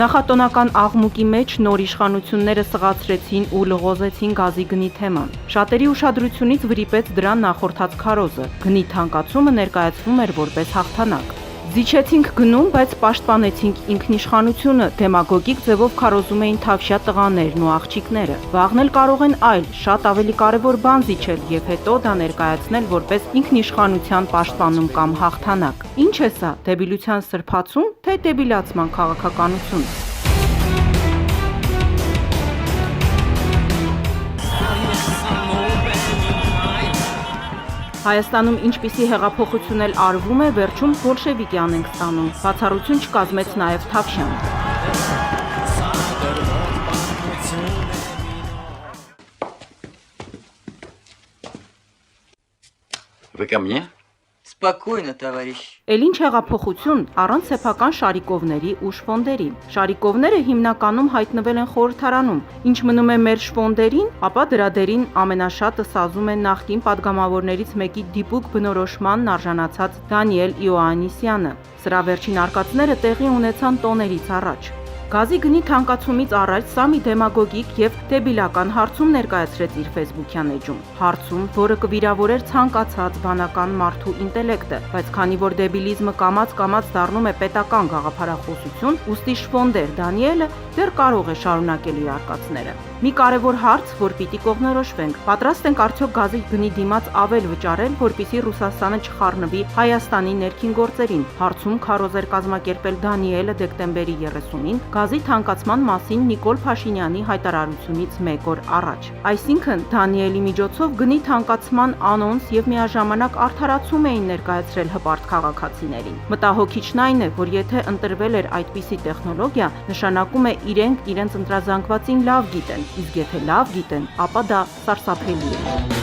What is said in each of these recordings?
Նախատոնական աղմուկի մեջ նոր իշխանությունները սղացրեցին ու լղոզեցին գազի գնի թեման։ Շատերի ուշադրությունից վրիպեց դրան նախորդած քարոզը։ Գնի թանկացումը ներկայացվում էր որպես հաղթանակ։ Զիջեցինք գնում, բայց պաշտպանեցինք ինքնիշխանությունը, դեմագոգիկ ձևով քարոզում էին թավշյա տղաներն ու աղջիկները։ Վաղն էլ կարող են այլ, շատ ավելի կարևոր բան զիջել եւ հետո դա ներկայացնել որպես ինքնիշխանության պաշտպանում կամ հաղթանակ։ Ինչ է սա, դեբիլության սրբացում, թե դեբիլացման քաղաքականություն։ Հայաստանում ինչպիսի հեղափոխություն էլ արվում է, վերջում բոլշևիկյան ենք ստանում։ Բացառություն չկազմեց նաև Թավշյան։ Вы ко мне? Спокойно, товарищ. Էլ ինչ հեղափոխություն առանց սեփական շարիկովների ու շվոնդերի։ Շարիկովները հիմնականում հայտնվել են խորհրդարանում։ Ինչ մնում է մեր շվոնդերին, ապա դրա դերին ամենաշատը սազում են նախկին падգամավորներից մեկի դիպուկ բնորոշմանն արժանացած Դանիել Իոաննիսյանը։ Սրա վերջին արկածները տեղի ունեցան տոներից առաջ։ Գազի գնի թանկացումից առաջ սա մի դեմագոգիկ եւ դեբիլական հարցում ներկայացրեց իր ֆեյսբուքյան էջում։ Հարցում, որը կվիրավորեր ցանկացած բանական մարդու ինտելեկտը, բայց քանի որ դեբիլիզմը կամաց դառնում է պետական գաղափարախոսություն, ուստի շվոնդեր Դանիելը դեռ կարող է շարունակել իր արկածները։ Մի կարևոր հարց, որ պիտի կողմնորոշվենք, պատրաստ ենք արդյոք գազի գնի դիմաց ավել վճարել, որպեսզի Ռուսաստանը չխառնվի Հայաստանի ներքին գործերին։ Հարցում քարոզ էր կազմակերպել Դանիելը դեկտեմբերի 30-ին գազի թանկացման մասին Նիկոլ Փաշինյանի հայտարարությունից մեկ օր առաջ։ Այսինքն Դանիելի միջոցով գնի թանկացման անոնս եւ միաժամանակ արդարացում էին ներկայացրել հպարտ քաղաքացիներին։ Մտահոգիչն այն է, որ եթե ընտրվել էր այդպիսի տեխնոլոգիա, նշանակում է իրենք իրենց ընտրազանգվածին լավ գիտեն, իսկ եթե լավ գիտեն, ապա դա սարսափելի է։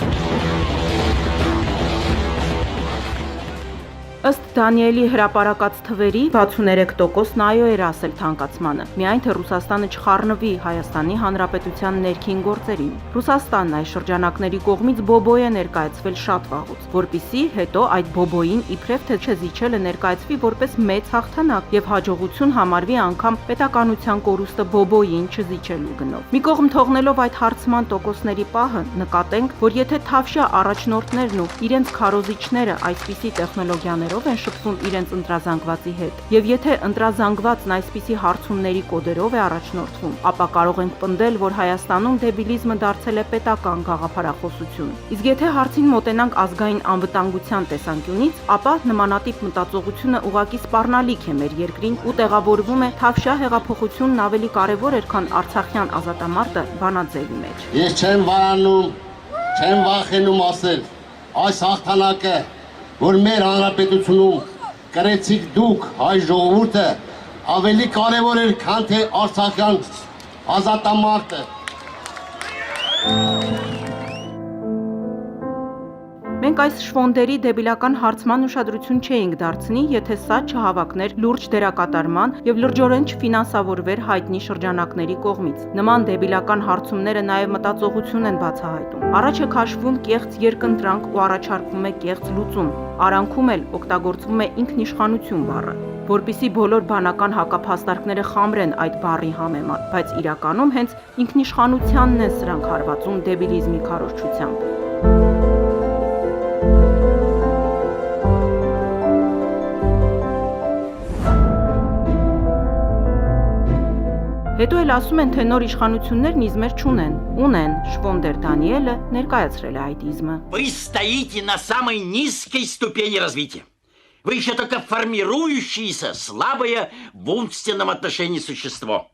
Ըստ Դանիելի հրապարակած թվերի 63%-ն այո էր ասել թանկացմանը, միայն թե Ռուսաստանը չխառնվի Հայաստանի Հանրապետության ներքին գործերին։ Ռուսաստանն այս շրջանակների կողմից բոբոյ է ներկայացվել շատ վաղուց, որpիսի հետո այդ բոբոյին իբրև թե չզիջելը ներկայացվի որպես մեծ հաղթանակ եւ հաջողություն համարվի անգամ պետականության կորուստը բոբոյին չզիջելու գնով։ Մի կողմ թողնելով այդ հարցման տոկոսների պահը, նկատենք, որ եթե Թավշյա առաջնորդներն ու իրենց քարոզիչները այսպիսի տեխնոլոգիաներ են շփվում իրենց ընտրազանգվածի հետ, եւ եթե ընտրազանգվածն այսպիսի հարցումների կոդերով է առաջնորդվում, ապա կարող ենք պնդել, որ Հայաստանում դեբիլիզմը դարձել է պետական գաղափարախոսություն։ Իսկ եթե հարցին մոտենանք ազգային անվտանգության տեսանկյունից, ապա նմանատիպ մտածողությունը ուղղակի սպառնալիք է մեր երկրին ու տեղավորվում է Թավշյա հեղափոխությունն ավելի կարևոր էր, քան Արցախյան ազատամարտը բանաձևի մեջ։ Ես չեմ վարանում, չեմ վախենում ասել, այս հաղթանակը որ մեր հանրապետությունում կրեցիք դուք հայ ժողովուրդը ավելի կարևոր էր, քան թե Արցախյան ազատամարտը։ Մենք այս շվոնդերի դեբիլական հարցման ուշադրություն չէինք դարձնի, եթե սա չհավակներ լուրջ դերակատարման եւ լրջորեն չֆինանսավորվեր հայտնի շրջանակների կողմից։ Նման դեբիլական հարցումները նաեւ մտածողություն են բացահայտում։ Առաջ է քաշվում կեղծ երկընտրանք ու առաջարկվում է կեղծ լուծում։ Արանքում էլ օգտագործվում է ինքնիշխանություն բառը, որpիսի բոլոր բանական հակափաստարկները խամրեն այդ բառի համեմատ, բայց իրականում հենց ինքնիշխանությանն են սրանք հարվածում դեբիլիզմի քարոզչությամբ։ Հետո էլ ասում են, թե նոր իշխանություններն իզմեր չունեն, ունեն, Շվոնդեր Դանիելը ներկայացրել է այդ իզմը։ Вы стоите на самой низкой ступени развития. Вы еще только формирующееся, слабое в умственном отношении существо.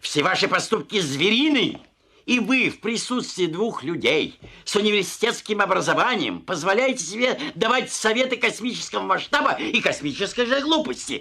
Все ваши поступки звериные, и вы в присутствии двух людей с университетским образованием позволяете себе давать советы космического масштаба и космической же глупости.